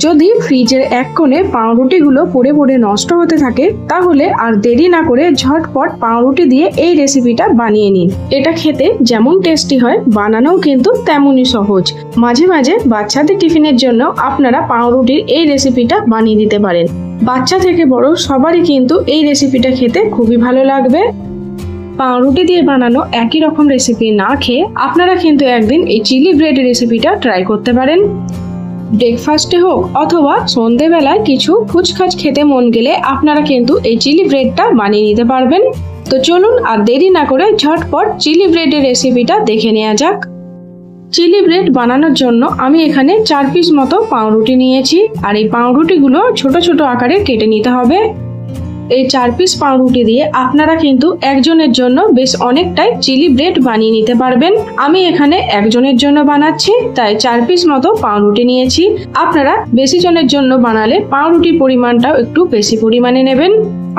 যদি ফ্রিজের এক কোণে পাউরুটিগুলো পড়ে পড়ে নষ্ট হতে থাকে তাহলে আর দেরি না করে ঝটপট পাউরুটি দিয়ে এই রেসিপিটা বানিয়ে নিন। এটা খেতে যেমন টেস্টি হয় বানানোও কিন্তু তেমনই সহজ। মাঝে মাঝে বাচ্চাদের টিফিনের জন্য আপনারা পাউরুটির এই রেসিপিটা বানিয়ে দিতে পারেন। বাচ্চা থেকে বড় সবারই কিন্তু এই রেসিপিটা খেতে খুবই ভালো লাগবে। পাউরুটি দিয়ে বানানো একই রকম রেসিপি না খেয়ে আপনারা কিন্তু একদিন এই চিলি ব্রেড রেসিপিটা ট্রাই করতে পারেন। ব্রেকফাস্টে হোক অথবা সন্ধেবেলায় কিছু ফুচকাচ খেতে মন গেলে আপনারা কিন্তু এই চিলি ব্রেডটা বানিয়ে নিতে পারবেন। তো চলুন আর দেরি না করে ঝটপট চিলি ব্রেডের রেসিপিটা দেখে নেওয়া যাক। চিলি ব্রেড বানানোর জন্য আমি এখানে 4 পিস মতো পাউরুটি নিয়েছি আর এই পাউরুটিগুলো ছোট ছোট আকারে কেটে নিতে হবে। এই 4 পিস পাউরুটি দিয়ে আপনারা কিন্তু একজনের জন্য বেশ অনেকটাই চিলি ব্রেড বানিয়ে নিতে পারবেন। আমি এখানে একজনের জন্য বানাচ্ছি তাই 4 পিস মতো পাউরুটি নিয়েছি। আপনারা বেশি জনের জন্য বানালে পাউরুটির পরিমাণটাও একটু বেশি পরিমাণে নেবেন।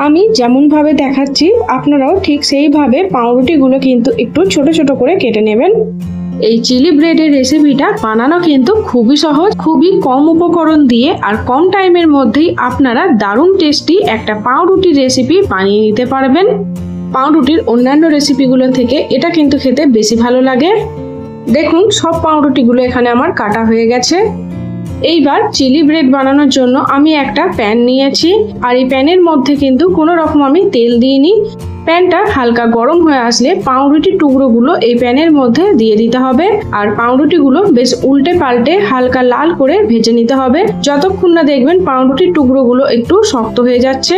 আমি যেমন ভাবে দেখাচ্ছি আপনারাও ঠিক সেইভাবে পাউরুটিগুলো কিন্তু একটু ছোট ছোট করে কেটে নেবেন। এই চিলি ব্রেডের রেসিপিটা বানানো কিন্তু খুবই সহজ, খুবই কম উপকরণ দিয়ে আর কম টাইমের মধ্যেই আপনারা দারুণ টেস্টি একটা পাউরুটির রেসিপি বানিয়ে নিতে পারবেন। পাউরুটির অন্যান্য রেসিপিগুলো থেকে এটা কিন্তু খেতে বেশি ভালো লাগে। দেখুন সব পাউরুটিগুলো এখানে আমার কাটা হয়ে গেছে। এইবার চিলি ব্রেড বানানোর জন্য আমি একটা প্যান নিয়েছি আর এই প্যানের মধ্যে কিন্তু কোনো রকম আমি তেল দিইনি। প্যানটা হালকা গরম হয়ে আসলে পাউরুটির টুকরোগুলো এই প্যানের মধ্যে দিয়ে দিতে হবে আর পাউরুটিগুলো বেশ উল্টে পাল্টে হালকা লাল করে ভেজে নিতে হবে যতক্ষণ না দেখবেন পাউরুটির টুকরোগুলো একটু শক্ত হয়ে যাচ্ছে।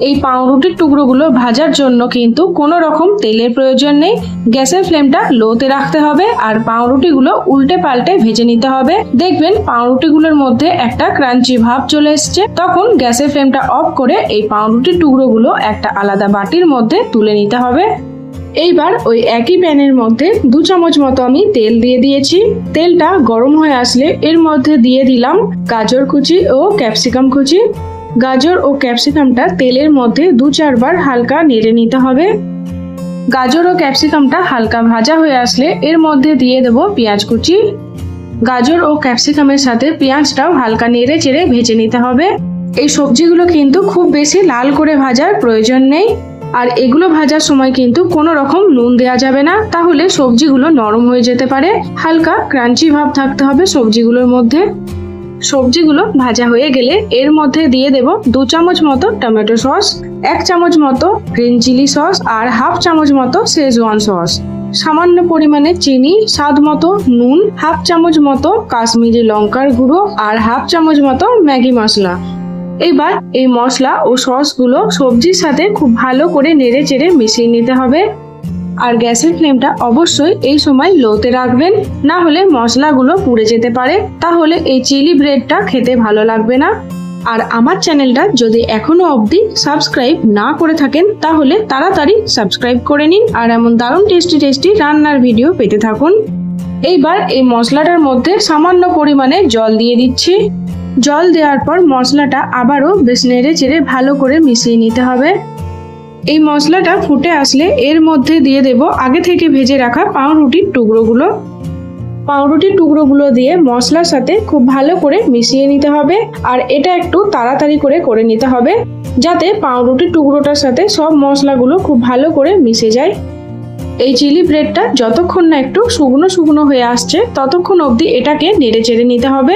এই পাউরুটির টুকরোগুলো ভাজার জন্য কিন্তু কোনো রকম তেলের প্রয়োজন নেই। গ্যাসের ফ্লেমটা লোতে রাখতে হবে আর পাউরুটিগুলো উল্টে পাল্টে ভেজে নিতে হবে। দেখবেন পাউরুটিগুলোর মধ্যে একটা ক্রাঞ্চি ভাব চলে এসছে, তখন গ্যাসের ফ্লেমটা অফ করে এই পাউরুটির টুকরোগুলো একটা আলাদা বাটির মধ্যে তুলে নিতে হবে। এইবার ওই একই প্যানের মধ্যে 2 চামচ মতো আমি তেল দিয়ে দিয়েছি। তেলটা গরম হয়ে আসলে এর মধ্যে দিয়ে দিলাম গাজর কুচি ও ক্যাপসিকাম কুচি। গাজর ও ক্যাপসিকামটা তেলের মধ্যে 2-4 বার হালকা নেড়ে নিতে হবে। গাজর ও ক্যাপসিকামটা হালকা ভাজা হয়ে আসলে এর মধ্যে দিয়ে দেব পেঁয়াজ কুচি। গাজর ও ক্যাপসিকামের সাথে পেঁয়াজটাও হালকা নেড়ে চেড়ে ভেজে নিতে হবে। এই সবজিগুলো কিন্তু খুব বেশি লাল করে ভাজার প্রয়োজন নেই আর এগুলো ভাজার সময় কিন্তু কোনো রকম নুন দেওয়া যাবে না, তাহলে সবজিগুলো নরম হয়ে যেতে পারে। হালকা ক্রাঞ্চি ভাব থাকতে হবে সবজিগুলোর মধ্যে। সবজিগুলো ভাজা হয়ে গেলে এর মধ্যে দিয়ে দেব 2 চামচ মতো টমেটো সস, 1 চামচ মতো গ্রিন চিলি সস আর 1/2 চামচ মতো শেজওয়ান সস, সামান্য পরিমাণে চিনি, স্বাদ মতো নুন, 1/2 চামচ মতো কাশ্মীরি লঙ্কার গুঁড়ো আর 1/2 চামচ মতো ম্যাগি মশলা। এবার এই মশলা ও সসগুলো সবজির সাথে খুব ভালো করে নেড়ে চেড়ে মিশিয়ে নিতে হবে আর গ্যাসের ফ্লেমটা অবশ্যই এই সময় লোতে রাখবেন, না হলে মশলাগুলো পুড়ে যেতে পারে, তাহলে এই চিলি ব্রেডটা খেতে ভালো লাগবে না। আর আমার চ্যানেলটা যদি এখনো অবধি সাবস্ক্রাইব না করে থাকেন তাহলে তাড়াতাড়ি সাবস্ক্রাইব করে নিন আর এমন দারুণ টেস্টি টেস্টি রান্নার ভিডিও পেতে থাকুন। এইবার এই মশলাটার মধ্যে সামান্য পরিমাণে জল দিয়ে দিচ্ছি। জল দেওয়ার পর মশলাটা আবারও বেশ নেড়ে চেড়ে ভালো করে মিশিয়ে নিতে হবে। এই মশলাটা ফুটে আসলে এর মধ্যে দিয়ে দেব আগে থেকে ভেজে রাখা পাউরুটির টুকরোগুলো। পাউরুটির টুকরোগুলো দিয়ে মশলার সাথে খুব ভালো করে মিশিয়ে নিতে হবে আর এটা একটু তাড়াতাড়ি করে নিতে হবে যাতে পাউরুটির টুকরোটার সাথে সব মশলাগুলো খুব ভালো করে মিশে যায়। এই চিলি ব্রেডটা যতক্ষণ না একটু শুকনো শুকনো হয়ে আসছে ততক্ষণ অবধি এটাকে নেড়ে চেড়ে নিতে হবে।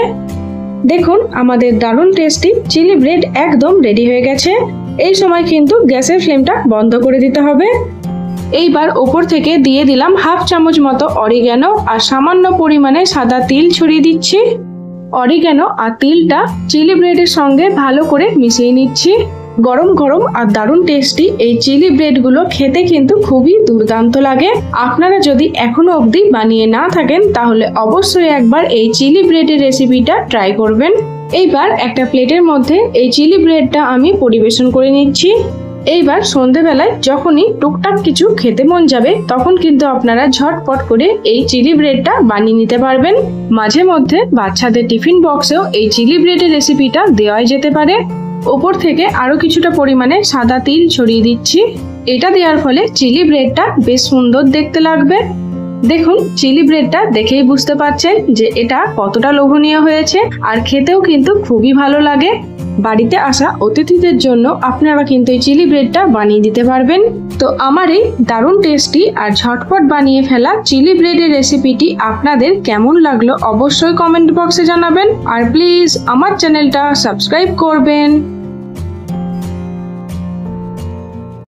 দেখুন আমাদের দারুণ টেস্টি চিলি ব্রেড একদম রেডি হয়ে গেছে। এই সময় কিন্তু গ্যাসের ফ্লেমটা বন্ধ করে দিতে হবে। এইবার ওপর থেকে দিয়ে দিলাম 1/2 চামচ মতো অরিগ্যানো আর সামান্য পরিমাণে সাদা তিল ছড়িয়ে দিচ্ছি। অরিগ্যানো আর তিলটা চিলি ব্রেডের সঙ্গে ভালো করে মিশিয়ে নিচ্ছি। গরম গরম আর দারুণ টেস্টি এই চিলি ব্রেডগুলো খেতে কিন্তু খুবই দুর্দান্ত লাগে। আপনারা যদি এখনো অবধি বানিয়ে না থাকেন তাহলে অবশ্যই একবার এই চিলি ব্রেডের রেসিপিটা ট্রাই করবেন। এইবার একটা প্লেটের মধ্যে এই চিলি ব্রেডটা আমি পরিবেশন করে নিচ্ছি। এইবার সন্ধ্যেবেলায় যখনই টুকটাক কিছু খেতে মন যাবে তখন কিন্তু আপনারা ঝটপট করে এই চিলি ব্রেডটা বানিয়ে নিতে পারবেন। মাঝে মধ্যে বাচ্চাদের টিফিন বক্সেও এই চিলি ব্রেডের রেসিপিটা দেওয়াই যেতে পারে। ওপর থেকে আরো কিছুটা পরিমাণে সাদা তিল ছড়িয়ে দিচ্ছি। এটা দেওয়ার ফলে চিলি ব্রেডটা বেশ সুন্দর দেখতে লাগবে। দেখুন চিলি ব্রেডটা দেখেই বুঝতে পারছেন যে এটা কতটা লোভনীয় হয়েছে, আর খেতেও কিন্তু খুবই ভালো লাগে। বাড়িতে আসা অতিথিদের জন্য আপনারা কিন্তু এই চিলি ব্রেডটা বানিয়ে দিতে পারবেন। তো আমার এই দারুণ টেস্টি আর ঝটপট বানিয়ে ফেলা চিলি ব্রেডের রেসিপিটি আপনাদের কেমন লাগলো অবশ্যই কমেন্ট বক্সে জানাবেন, আর প্লিজ আমার চ্যানেলটা সাবস্ক্রাইব করবেন।